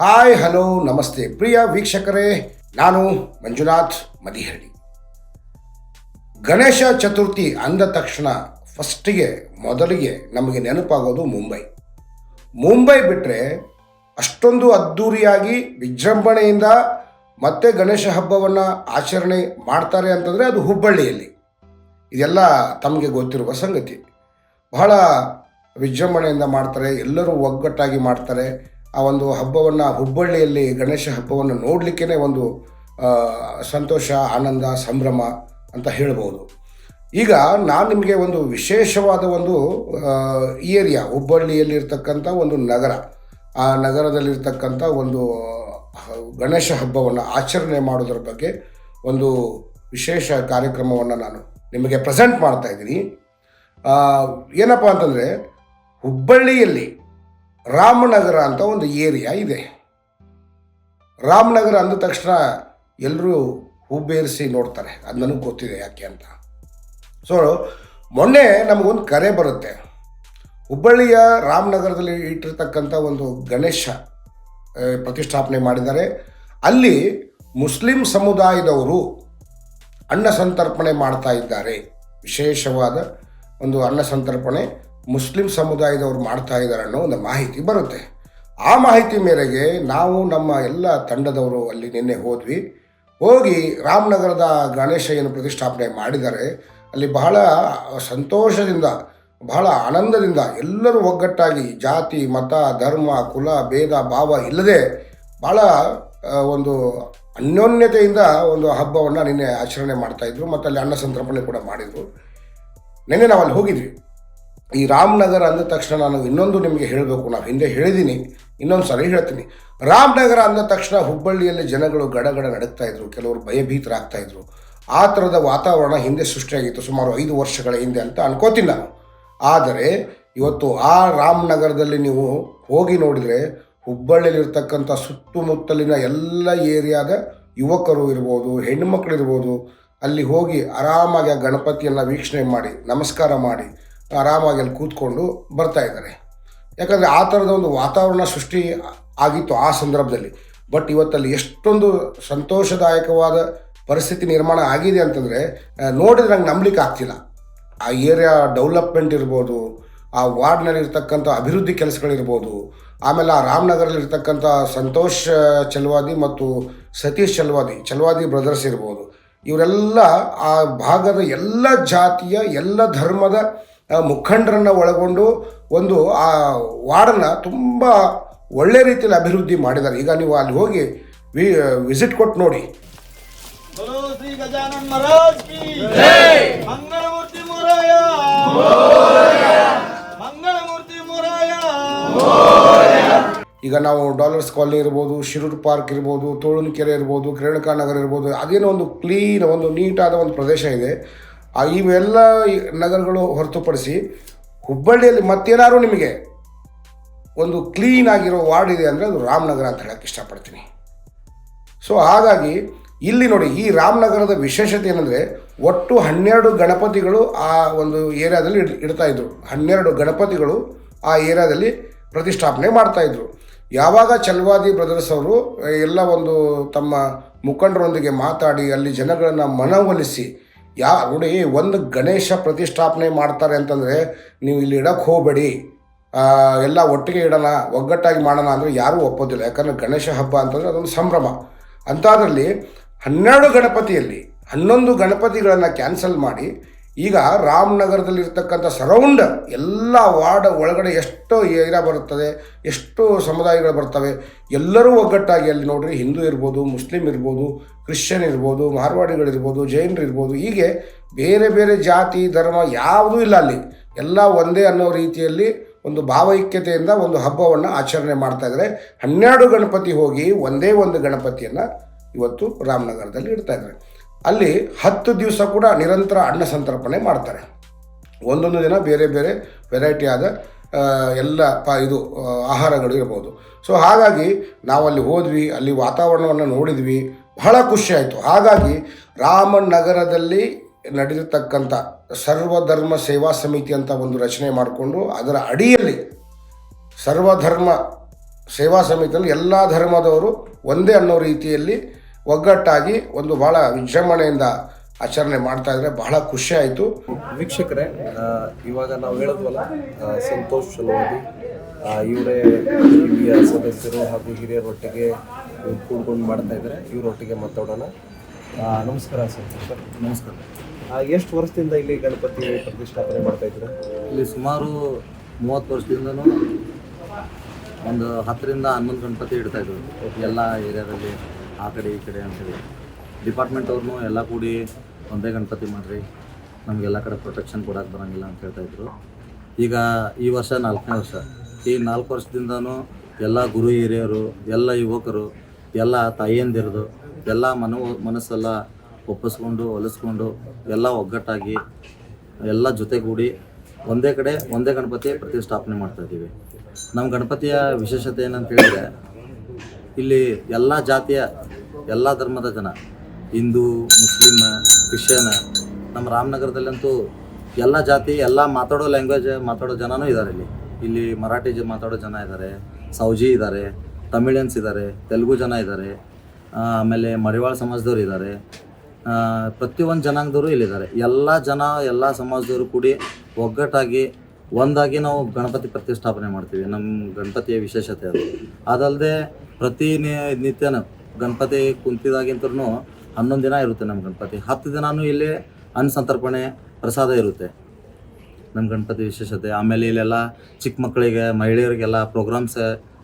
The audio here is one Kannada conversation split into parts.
ಹಾಯ್ ಹಲೋ ನಮಸ್ತೆ ಪ್ರಿಯ ವೀಕ್ಷಕರೇ, ನಾನು ಮಂಜುನಾಥ್ ಮದಿಹಳ್ಳಿ. ಗಣೇಶ ಚತುರ್ಥಿ ಅಂದ ತಕ್ಷಣ ಮೊದಲಿಗೆ ನಮಗೆ ನೆನಪಾಗೋದು ಮುಂಬೈ ಬಿಟ್ಟರೆ ಅಷ್ಟೊಂದು ಅದ್ಧೂರಿಯಾಗಿ ವಿಜೃಂಭಣೆಯಿಂದ ಮತ್ತೆ ಗಣೇಶ ಹಬ್ಬವನ್ನು ಆಚರಣೆ ಮಾಡ್ತಾರೆ ಅಂತಂದರೆ ಅದು ಹುಬ್ಬಳ್ಳಿಯಲ್ಲಿ. ಇದೆಲ್ಲ ತಮಗೆ ಗೊತ್ತಿರುವ ಸಂಗತಿ. ಬಹಳ ವಿಜೃಂಭಣೆಯಿಂದ ಮಾಡ್ತಾರೆ, ಎಲ್ಲರೂ ಒಗ್ಗಟ್ಟಾಗಿ ಮಾಡ್ತಾರೆ. ಆ ಒಂದು ಹಬ್ಬವನ್ನು ಹುಬ್ಬಳ್ಳಿಯಲ್ಲಿ ಗಣೇಶ ಹಬ್ಬವನ್ನು ನೋಡಲಿಕ್ಕೇ ಒಂದು ಸಂತೋಷ, ಆನಂದ, ಸಂಭ್ರಮ ಅಂತ ಹೇಳ್ಬೋದು. ಈಗ ನಾನು ನಿಮಗೆ ಒಂದು ವಿಶೇಷವಾದ ಒಂದು ಏರಿಯಾ, ಹುಬ್ಬಳ್ಳಿಯಲ್ಲಿರ್ತಕ್ಕಂಥ ಒಂದು ನಗರ, ಆ ನಗರದಲ್ಲಿರ್ತಕ್ಕಂಥ ಒಂದು ಗಣೇಶ ಹಬ್ಬವನ್ನು ಆಚರಣೆ ಮಾಡೋದ್ರ ಬಗ್ಗೆ ಒಂದು ವಿಶೇಷ ಕಾರ್ಯಕ್ರಮವನ್ನು ನಾನು ನಿಮಗೆ ಪ್ರೆಸೆಂಟ್ ಮಾಡ್ತಾಯಿದ್ದೀನಿ. ಏನಪ್ಪ ಅಂತಂದರೆ, ಹುಬ್ಬಳ್ಳಿಯಲ್ಲಿ ರಾಮನಗರ ಅಂತ ಒಂದು ಏರಿಯಾ ಇದೆ. ರಾಮನಗರ ಅಂದ ತಕ್ಷಣ ಎಲ್ಲರೂ ಹುಬ್ಬೇರಿಸಿ ನೋಡ್ತಾರೆ. ಅದು ನನಗೆ ಗೊತ್ತಿದೆ ಯಾಕೆ ಅಂತ. ಸೊ ಮೊನ್ನೆ ನಮಗೊಂದು ಕರೆ ಬರುತ್ತೆ. ಹುಬ್ಬಳ್ಳಿಯ ರಾಮನಗರದಲ್ಲಿ ಇಟ್ಟಿರ್ತಕ್ಕಂಥ ಒಂದು ಗಣೇಶ ಪ್ರತಿಷ್ಠಾಪನೆ ಮಾಡಿದ್ದಾರೆ. ಅಲ್ಲಿ ಮುಸ್ಲಿಂ ಸಮುದಾಯದವರು ಅನ್ನ ಸಂತರ್ಪಣೆ ಮಾಡ್ತಾ ಇದ್ದಾರೆ. ವಿಶೇಷವಾದ ಒಂದು ಅನ್ನ ಸಂತರ್ಪಣೆ ಮುಸ್ಲಿಂ ಸಮುದಾಯದವರು ಮಾಡ್ತಾ ಇದ್ದಾರೆ ಅನ್ನೋ ಒಂದು ಮಾಹಿತಿ ಬರುತ್ತೆ. ಆ ಮಾಹಿತಿ ಮೇರೆಗೆ ನಾವು ನಮ್ಮ ಎಲ್ಲ ತಂಡದವರು ಅಲ್ಲಿ ನಿನ್ನೆ ಹೋಗಿ ರಾಮನಗರದ ಗಣೇಶ ಏನು ಪ್ರತಿಷ್ಠಾಪನೆ ಮಾಡಿದ್ದಾರೆ ಅಲ್ಲಿ ಬಹಳ ಸಂತೋಷದಿಂದ, ಬಹಳ ಆನಂದದಿಂದ ಎಲ್ಲರೂ ಒಗ್ಗಟ್ಟಾಗಿ ಜಾತಿ, ಮತ, ಧರ್ಮ, ಕುಲ, ಭೇದ ಭಾವ ಇಲ್ಲದೆ ಭಾಳ ಒಂದು ಅನ್ಯೋನ್ಯತೆಯಿಂದ ಒಂದು ಹಬ್ಬವನ್ನು ನಿನ್ನೆ ಆಚರಣೆ ಮಾಡ್ತಾಯಿದ್ರು. ಮತ್ತು ಅಲ್ಲಿ ಅನ್ನ ಸಂತರ್ಪಣೆ ಕೂಡ ಮಾಡಿದರು. ನಿನ್ನೆ ನಾವು ಅಲ್ಲಿ ಹೋಗಿದ್ವಿ. ಈ ರಾಮನಗರ ಅಂದ ತಕ್ಷಣ ನಾನು ಇನ್ನೊಂದು ನಿಮಗೆ ಹೇಳಬೇಕು, ನಾವು ಹಿಂದೆ ಹೇಳಿದ್ದೀನಿ, ಇನ್ನೊಂದು ಸರಿ ಹೇಳ್ತೀನಿ. ರಾಮನಗರ ಅಂದ ತಕ್ಷಣ ಹುಬ್ಬಳ್ಳಿಯಲ್ಲಿ ಜನಗಳು ಗಡಗಡ ನಡುಗ್ತಾಯಿದ್ರು, ಕೆಲವರು ಭಯಭೀತರಾಗ್ತಾಯಿದ್ರು. ಆ ಥರದ ವಾತಾವರಣ ಹಿಂದೆ ಸೃಷ್ಟಿಯಾಗಿತ್ತು ಸುಮಾರು 5 ವರ್ಷಗಳ ಹಿಂದೆ ಅಂತ ಅನ್ಕೋತೀನಿ ನಾನು. ಆದರೆ ಇವತ್ತು ಆ ರಾಮನಗರದಲ್ಲಿ ನೀವು ಹೋಗಿ ನೋಡಿದರೆ ಹುಬ್ಬಳ್ಳಿಯಲ್ಲಿರ್ತಕ್ಕಂಥ ಸುತ್ತಮುತ್ತಲಿನ ಎಲ್ಲ ಏರಿಯಾದ ಯುವಕರು ಇರ್ಬೋದು, ಹೆಣ್ಣುಮಕ್ಕಳಿರ್ಬೋದು, ಅಲ್ಲಿ ಹೋಗಿ ಆರಾಮಾಗಿ ಆ ಗಣಪತಿಯನ್ನು ವೀಕ್ಷಣೆ ಮಾಡಿ, ನಮಸ್ಕಾರ ಮಾಡಿ, ಆರಾಮಾಗಿ ಅಲ್ಲಿ ಕೂತ್ಕೊಂಡು ಬರ್ತಾ ಇದ್ದಾರೆ. ಯಾಕಂದರೆ ಆ ಥರದ ಒಂದು ವಾತಾವರಣ ಸೃಷ್ಟಿ ಆಗಿತ್ತು ಆ ಸಂದರ್ಭದಲ್ಲಿ. ಬಟ್ ಇವತ್ತಲ್ಲಿ ಎಷ್ಟೊಂದು ಸಂತೋಷದಾಯಕವಾದ ಪರಿಸ್ಥಿತಿ ನಿರ್ಮಾಣ ಆಗಿದೆ ಅಂತಂದರೆ ನೋಡಿದ್ರೆ ನಂಗೆ ನಂಬಲಿಕ್ಕೆ ಆಗ್ತಿಲ್ಲ. ಆ ಏರಿಯಾ ಡೆವಲಪ್ಮೆಂಟ್ ಇರ್ಬೋದು, ಆ ವಾರ್ಡ್ನಲ್ಲಿರ್ತಕ್ಕಂಥ ಅಭಿವೃದ್ಧಿ ಕೆಲಸಗಳಿರ್ಬೋದು, ಆಮೇಲೆ ಆ ರಾಮನಗರಲ್ಲಿರ್ತಕ್ಕಂಥ ಸಂತೋಷ್ ಚಲವಾದಿ ಮತ್ತು ಸತೀಶ್ ಚಲವಾದಿ ಬ್ರದರ್ಸ್ ಇರ್ಬೋದು, ಇವರೆಲ್ಲ ಆ ಭಾಗದ ಎಲ್ಲ ಜಾತಿಯ ಎಲ್ಲ ಧರ್ಮದ ಮುಖಂಡರನ್ನು ಒಳಗೊಂಡು ಒಂದು ಆ ವಾರ್ಡನ್ನು ತುಂಬ ಒಳ್ಳೆ ರೀತಿಯಲ್ಲಿ ಅಭಿವೃದ್ಧಿ ಮಾಡಿದ್ದಾರೆ. ಈಗ ನೀವು ಅಲ್ಲಿ ಹೋಗಿ ವಿಸಿಟ್ ಕೊಟ್ಟು ನೋಡಿ. ಶ್ರೀ ಗಜಾನನ್ ಮಹಾರಾಜ್ ಕಿ ಜೈ. ಮಂಗಳಮೂರ್ತಿ ಮೊರಯ, ಮಂಗಳಮೂರ್ತಿ ಮೊರಯ. ಈಗ ನಾವು ಡಾಲರ್ಸ್ ಕಾಲನಿ ಇರ್ಬೋದು, ಶಿರೂರು ಪಾರ್ಕ್ ಇರ್ಬೋದು, ತೋಳನಕೆರೆ ಇರ್ಬೋದು, ರೇಣುಕಾ ನಗರ ಇರ್ಬೋದು, ಅದೇನೋ ಒಂದು ಕ್ಲೀನ್, ಒಂದು ನೀಟಾದ ಒಂದು ಪ್ರದೇಶ ಇದೆ. ಇವೆಲ್ಲ ನಗರಗಳು ಹೊರತುಪಡಿಸಿ ಹುಬ್ಬಳ್ಳಿಯಲ್ಲಿ ಮತ್ತೇನಾದ್ರು ನಿಮಗೆ ಒಂದು ಕ್ಲೀನ್ ಆಗಿರೋ ವಾರ್ಡ್ ಇದೆ ಅಂದರೆ ಅದು ರಾಮನಗರ ಅಂತ ಹೇಳಕ್ಕೆ ಇಷ್ಟಪಡ್ತೀನಿ. ಸೊ ಹಾಗಾಗಿ ಇಲ್ಲಿ ನೋಡಿ, ಈ ರಾಮನಗರದ ವಿಶೇಷತೆ ಏನಂದರೆ ಒಟ್ಟು 12 ಗಣಪತಿಗಳು ಆ ಒಂದು ಏರಿಯಾದಲ್ಲಿ ಇಡ್ತಾಯಿದ್ರು. 12 ಗಣಪತಿಗಳು ಆ ಏರಿಯಾದಲ್ಲಿ ಪ್ರತಿಷ್ಠಾಪನೆ ಮಾಡ್ತಾಯಿದ್ರು. ಯಾವಾಗ ಚಲವಾದಿ ಬ್ರದರ್ಸ್ ಅವರು ಎಲ್ಲ ಒಂದು ತಮ್ಮ ಮುಖಂಡರೊಂದಿಗೆ ಮಾತಾಡಿ ಅಲ್ಲಿ ಜನಗಳನ್ನು ಮನವೊಲಿಸಿ, ನೋಡಿ, ಒಂದು ಗಣೇಶ ಪ್ರತಿಷ್ಠಾಪನೆ ಮಾಡ್ತಾರೆ ಅಂತಂದರೆ ನೀವು ಇಲ್ಲಿ ಇಡಕ್ಕೆ ಹೋಗಬೇಡಿ, ಎಲ್ಲ ಒಟ್ಟಿಗೆ ಇಡೋಣ, ಒಗ್ಗಟ್ಟಾಗಿ ಮಾಡೋಣ ಅಂದರೆ ಯಾರೂ ಒಪ್ಪೋದಿಲ್ಲ. ಯಾಕಂದರೆ ಗಣೇಶ ಹಬ್ಬ ಅಂತಂದರೆ ಅದೊಂದು ಸಂಭ್ರಮ. ಅಂಥದ್ರಲ್ಲಿ 12 ಗಣಪತಿಯಲ್ಲಿ 11 ಗಣಪತಿಗಳನ್ನು ಕ್ಯಾನ್ಸಲ್ ಮಾಡಿ ಈಗ ರಾಮನಗರದಲ್ಲಿರ್ತಕ್ಕಂಥ ಸರೌಂಡ್ ಎಲ್ಲ ವಾರ್ಡ್ ಒಳಗಡೆ ಎಷ್ಟು ಏರಿಯಾ ಬರುತ್ತದೆ, ಎಷ್ಟು ಸಮುದಾಯಗಳು ಬರ್ತವೆ, ಎಲ್ಲರೂ ಒಗ್ಗಟ್ಟಾಗಿ ಅಲ್ಲಿ ನೋಡ್ರಿ, ಹಿಂದೂ ಇರ್ಬೋದು, ಮುಸ್ಲಿಂ ಇರ್ಬೋದು, ಕ್ರಿಶ್ಚಿಯನ್ ಇರ್ಬೋದು, ಮಾರ್ವಾಡಿಗಳಿರ್ಬೋದು, ಜೈನರು ಇರ್ಬೋದು, ಹೀಗೆ ಬೇರೆ ಬೇರೆ ಜಾತಿ ಧರ್ಮ ಯಾವುದೂ ಇಲ್ಲ ಅಲ್ಲಿ. ಎಲ್ಲ ಒಂದೇ ಅನ್ನೋ ರೀತಿಯಲ್ಲಿ ಒಂದು ಭಾವೈಕ್ಯತೆಯಿಂದ ಒಂದು ಹಬ್ಬವನ್ನು ಆಚರಣೆ ಮಾಡ್ತಾಯಿದ್ದಾರೆ. 12 ಗಣಪತಿ ಹೋಗಿ ಒಂದೇ ಒಂದು ಗಣಪತಿಯನ್ನು ಇವತ್ತು ರಾಮನಗರದಲ್ಲಿ ಇಡ್ತಾಯಿದ್ದಾರೆ. ಅಲ್ಲಿ 10 ದಿವಸ ಕೂಡ ನಿರಂತರ ಅನ್ನ ಸಂತರ್ಪಣೆ ಮಾಡ್ತಾರೆ. ಒಂದೊಂದು ದಿನ ಬೇರೆ ಬೇರೆ ವೆರೈಟಿ ಆದ ಎಲ್ಲ ಆಹಾರಗಳು ಇರ್ಬೋದು. ಸೊ ಹಾಗಾಗಿ ನಾವಲ್ಲಿ ಹೋದ್ವಿ, ಅಲ್ಲಿ ವಾತಾವರಣವನ್ನು ನೋಡಿದ್ವಿ, ಬಹಳ ಖುಷಿ ಆಯಿತು. ಹಾಗಾಗಿ ರಾಮನಗರದಲ್ಲಿ ನಡೆದಿರ್ತಕ್ಕಂಥ ಸರ್ವಧರ್ಮ ಸೇವಾ ಸಮಿತಿ ಅಂತ ಒಂದು ರಚನೆ ಮಾಡಿಕೊಂಡು ಅದರ ಅಡಿಯಲ್ಲಿ ಸರ್ವಧರ್ಮ ಸೇವಾ ಸಮಿತಿಯಲ್ಲಿ ಎಲ್ಲ ಧರ್ಮದವರು ಒಂದೇ ಅನ್ನೋ ರೀತಿಯಲ್ಲಿ ಒಗ್ಗಟ್ಟಾಗಿ ಒಂದು ಭಾಳ ವಿಜೃಂಭಣೆಯಿಂದ ಆಚರಣೆ ಮಾಡ್ತಾ ಇದ್ರೆ ಬಹಳ ಖುಷಿ ಆಯಿತು. ವೀಕ್ಷಕರೇ, ಇವಾಗ ನಾವು ಹೇಳಿದ್ವಲ್ಲ, ಸಂತೋಷ್ ಚಲವಾದಿ ಇವರೇ ಇಲ್ಲಿಯ ಸದಸ್ಯರು ಹಾಗೂ ಹಿರಿಯರೊಟ್ಟಿಗೆ ಕೂಡ್ಕೊಂಡು ಮಾಡ್ತಾ ಇದ್ದಾರೆ. ಇವರೊಟ್ಟಿಗೆ ಮಾತಾಡೋಣ. ನಮಸ್ಕಾರ ಸರ್. ನಮಸ್ಕಾರ. ಎಷ್ಟು ವರ್ಷದಿಂದ ಇಲ್ಲಿ ಗಣಪತಿ ಪ್ರತಿಷ್ಠಾಪನೆ ಮಾಡ್ತಾ ಇದ್ದೀರಾ? ಇಲ್ಲಿ ಸುಮಾರು 30 ವರ್ಷದಿಂದನೂ ಒಂದು 10ರಿಂದ 11 ಗಣಪತಿ ಇಡ್ತಾಯಿದ್ರು ಎಲ್ಲ ಏರಿಯಾದಲ್ಲಿ, ಆ ಕಡೆ ಈ ಕಡೆ ಅಂತೇಳಿ. ಡಿಪಾರ್ಟ್ಮೆಂಟ್ ಅವ್ರನ್ನೂ ಎಲ್ಲ ಕೂಡಿ ಒಂದೇ ಗಣಪತಿ ಮಾಡಿರಿ, ನಮಗೆಲ್ಲ ಕಡೆ ಪ್ರೊಟೆಕ್ಷನ್ ಕೊಡೋಕೆ ಬರೋಂಗಿಲ್ಲ ಅಂತ ಹೇಳ್ತಾಯಿದ್ರು. ಈಗ ಈ ವರ್ಷ 4ನೇ ವರ್ಷ. ಈ 4 ವರ್ಷದಿಂದನೂ ಎಲ್ಲ ಗುರು ಹಿರಿಯರು, ಎಲ್ಲ ಯುವಕರು, ಎಲ್ಲ ತಾಯಿಯಂದಿರದು ಎಲ್ಲ ಮನಸ್ಸೆಲ್ಲ ಒಪ್ಪಿಸ್ಕೊಂಡು ಹೊಲಿಸ್ಕೊಂಡು ಎಲ್ಲ ಒಗ್ಗಟ್ಟಾಗಿ ಎಲ್ಲ ಜೊತೆಗೂಡಿ ಒಂದೇ ಕಡೆ ಒಂದೇ ಗಣಪತಿ ಪ್ರತಿಷ್ಠಾಪನೆ ಮಾಡ್ತಾಯಿದ್ದೀವಿ. ನಮ್ಮ ಗಣಪತಿಯ ವಿಶೇಷತೆ ಏನಂತ ಹೇಳಿದರೆ, ಇಲ್ಲಿ ಎಲ್ಲ ಜಾತಿಯ ಎಲ್ಲ ಧರ್ಮದ ಜನ, ಹಿಂದೂ, ಮುಸ್ಲಿಮ್, ಕ್ರಿಶ್ಚಿಯನ್, ನಮ್ಮ ರಾಮನಗರದಲ್ಲಂತೂ ಎಲ್ಲ ಜಾತಿ, ಎಲ್ಲ ಮಾತಾಡೋ ಲ್ಯಾಂಗ್ವೇಜ್ ಮಾತಾಡೋ ಜನನೂ ಇದ್ದಾರೆ. ಇಲ್ಲಿ ಮರಾಠಿ ಮಾತಾಡೋ ಜನ ಇದ್ದಾರೆ, ಸೌಜಿ ಇದ್ದಾರೆ, ತಮಿಳಿಯನ್ಸ್ ಇದ್ದಾರೆ, ತೆಲುಗು ಜನ ಇದ್ದಾರೆ, ಆಮೇಲೆ ಮಡಿವಾಳ ಸಮಾಜದವ್ರು ಇದ್ದಾರೆ, ಪ್ರತಿಯೊಂದು ಜನಾಂಗದವರು ಇಲ್ಲಿದ್ದಾರೆ. ಎಲ್ಲ ಜನ ಎಲ್ಲ ಸಮಾಜದವರು ಕೂಡಿ ಒಗ್ಗಟ್ಟಾಗಿ ಒಂದಾಗಿ ನಾವು ಗಣಪತಿ ಪ್ರತಿಷ್ಠಾಪನೆ ಮಾಡ್ತೀವಿ. ನಮ್ಮ ಗಣಪತಿಯ ವಿಶೇಷತೆ ಅದು. ಅದಲ್ಲದೆ ನಿತ್ಯನೂ ಗಣಪತಿ ಕುಂತಿದಾಗಿಂತೂ 11 ದಿನ ಇರುತ್ತೆ ನಮ್ಮ ಗಣಪತಿ. 10 ದಿನಾನೂ ಇಲ್ಲಿ ಅನ್ನ ಸಂತರ್ಪಣೆ ಪ್ರಸಾದ ಇರುತ್ತೆ ನಮ್ಮ ಗಣಪತಿ ವಿಶೇಷತೆ. ಆಮೇಲೆ ಇಲ್ಲೆಲ್ಲ ಚಿಕ್ಕ ಮಕ್ಕಳಿಗೆ, ಮಹಿಳೆಯರಿಗೆಲ್ಲ ಪ್ರೋಗ್ರಾಮ್ಸ್,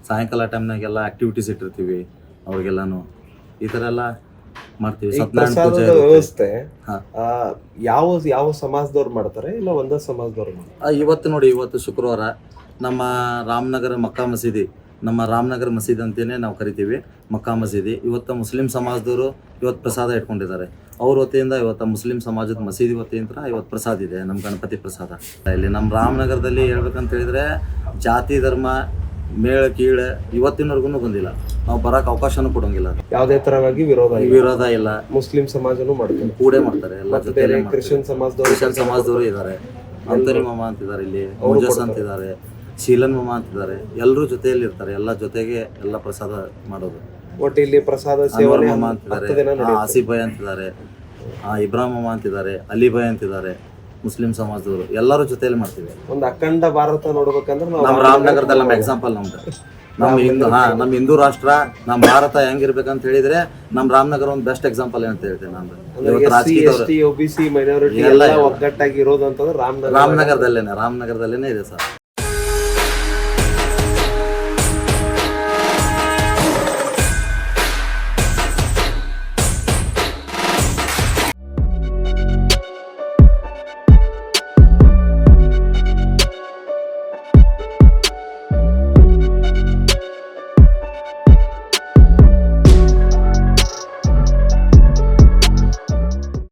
ಸಾಯಂಕಾಲ ಟೈಮ್ನಾಗೆಲ್ಲ ಆ್ಯಕ್ಟಿವಿಟೀಸ್ ಇಟ್ಟಿರ್ತೀವಿ ಅವ್ರಿಗೆಲ್ಲನೂ. ಈ ಥರ ಎಲ್ಲ ಮಾಡ್ತೀವಿ. ಸತ್ಯನಾರಾಯಣ ಪೂಜೆ ವ್ಯವಸ್ಥೆ ಯಾವ ಸಮಾಜದವ್ರು ಮಾಡ್ತಾರೆ, ಇಲ್ಲ ಒಂದೇ ಸಮಾಜದವ್ರು ಮಾಡ್ತಾರೆ? ಇವತ್ತು ನೋಡಿ, ಇವತ್ತು ಶುಕ್ರವಾರ ನಮ್ಮ ರಾಮನಗರ ಮಕ್ಕಾ ಮಸೀದಿ, ನಮ್ಮ ರಾಮನಗರ ಮಸೀದಿ ಅಂತಲೇ ನಾವು ಕರಿತೀವಿ, ಮಕ್ಕಾ ಮಸೀದಿ. ಇವತ್ತು ಮುಸ್ಲಿಂ ಸಮಾಜದವರು ಇವತ್ತು ಪ್ರಸಾದ ಇಟ್ಕೊಂಡಿದ್ದಾರೆ. ಅವ್ರ ವತಿಯಿಂದ ಇವತ್ತು ಮುಸ್ಲಿಂ ಸಮಾಜದ ಮಸೀದಿ ವತಿಯಿಂದ ಇವತ್ತು ಪ್ರಸಾದ ಇದೆ, ನಮ್ಮ ಗಣಪತಿ ಪ್ರಸಾದ. ಇಲ್ಲಿ ನಮ್ಮ ರಾಮನಗರದಲ್ಲಿ ಹೇಳ್ಬೇಕಂತ ಹೇಳಿದರೆ ಜಾತಿ ಧರ್ಮ ಮೇಳ ಕೀಳ ಇವತ್ತಿನವರೆಗೂ ಬಂದಿಲ್ಲ. ನಾವು ಬರೋಕೆ ಅವಕಾಶನೂ ಕೊಡೋಂಗಿಲ್ಲ. ಯಾವುದೇ ತರವಾಗಿ ವಿರೋಧ ಇಲ್ಲ. ಮುಸ್ಲಿಂ ಸಮಾಜನೂ ಮಾಡ್ತಾರೆ, ಕೂಡೇ ಮಾಡ್ತಾರೆ. ಎಲ್ಲ ಜೊತೆ ಕ್ರಿಶ್ಚಿಯನ್ ಸಮಾಜದವರು ಇದ್ದಾರೆ. ಅಂತರಿ ಮಾಮ ಅಂತಿದ್ದಾರೆ, ಇಲ್ಲಿ ಮೋಜಸ್ ಅಂತಿದ್ದಾರೆ, ಶೀಲನ್ ಮಾಮ ಅಂತಿದ್ದಾರೆ. ಎಲ್ಲರೂ ಜೊತೆಯಲ್ಲಿ ಇರ್ತಾರೆ, ಎಲ್ಲ ಜೊತೆಗೆ ಎಲ್ಲ ಪ್ರಸಾದ ಮಾಡೋದು. ಒಟ್ಟು ಇಲ್ಲಿ ಪ್ರಸಾದ ಅನ್ವರ್ ಮಾಮ ಅಂತಿದ್ದಾರೆ, ಆಸಿಫ್ ಭಾಯ್ ಅಂತಿದ್ದಾರೆ, ಇಬ್ರಾಹಿಂ ಮಾಮ ಅಂತಿದ್ದಾರೆ, ಅಲಿ ಭಾಯ್ ಅಂತಿದ್ದಾರೆ. ಮುಸ್ಲಿಂ ಸಮಾಜದವರು ಎಲ್ಲರೂ ಜೊತೆಯಲ್ಲಿ ಮಾಡ್ತೀವಿ. ಒಂದು ಅಖಂಡ ಭಾರತ ನೋಡ್ಬೇಕಂದ್ರೆ ನಮ್ಮ ರಾಮನಗರದಲ್ಲಿ ನಮ್ಮ ಎಕ್ಸಾಂಪಲ್ ನಮ್ದು. ನಮ್ಮ ಹಿಂದೂ ರಾಷ್ಟ್ರ, ನಮ್ಮ ಭಾರತ ಹೆಂಗಿರ್ಬೇಕಂತ ಹೇಳಿದ್ರೆ ನಮ್ಮ ರಾಮನಗರ ಒಂದು ಬೆಸ್ಟ್ ಎಕ್ಸಾಂಪಲ್ ಅಂತ ಹೇಳ್ತೇನೆ ನಾನು. OBC ಮೈನಾರಿಟಿ ಎಲ್ಲ ಒಗ್ಗಟ್ಟಾಗಿ ಇರೋದು ಅಂತಂದ್ರೆ ರಾಮನಗರದಲ್ಲೇನೆ ಇದೆ ಸರ್.